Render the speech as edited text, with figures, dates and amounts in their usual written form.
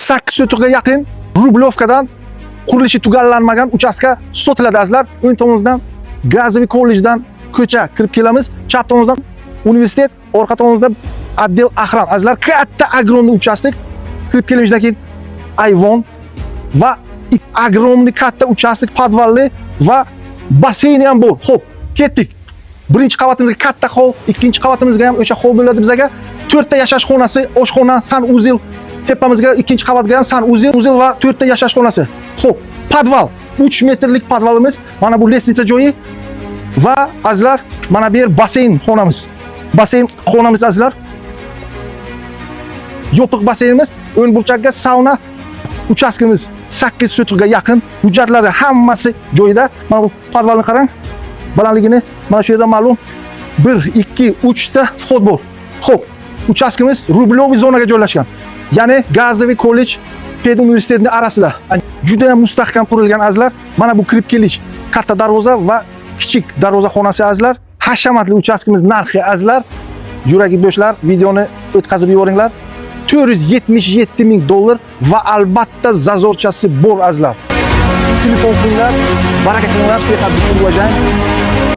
800 ga yaqin Rublyovkadan qurilishi tugallanmagan uchastka sotiladi azizlar. O'ng tomonimizdan Gazoviy kollejdan ko'cha kirib kelamiz. Chap tomonimizdan universitet, orqa tomonimizda отдел охраны. Azizlar, katta огромный uchastka kirib kelimizdan keyin ayvon va огромный katta uchastka podvalli va basseyn ham bor. Xo'p, ketdik. Birinchi qavatimizga katta hol, ikkinchi qavatimizga ham o'sha hol bo'ladi bizga. 4 ta yashash xonasi, oshxona, sanuzel, tepamizga ikkinchi qavatga ham sanuzel va 4 ta yashash xonasi. Xo'p, podval, 3 metrlik podvalimiz. Mana bu lestnitsa joyi va azizlar, mana bu yer basseyn xonamiz. Basseyn xonamiz azizlar. Yopiq basseynimiz, o'ng burchakka sauna, uchastkamiz 800 ga yaqin, hujjatlari hammasi joyida. Mana bu podvalni qarang. Balandligini mana shu yerdan ma'lum 1, 2, 3 ta vxod bor. Xo'p, uchastkamiz Rublyovy zonaga joylashgan. Ya'ni Gazoviy kollej Ped universitetining orasida. Juda ham mustahkam qurilgan azizlar. Mana bu kirib kelish katta darvoza va kichik darvoza xonasi azizlar. Hashamatli uchastkamiz narxi azizlar. Yuragi do'stlar, videoni o'tkazib yuboringlar. $477,000 va albatta zazorchasi bor azizlar. Telefon qilinglar, baraka qilinglar, sihat dushman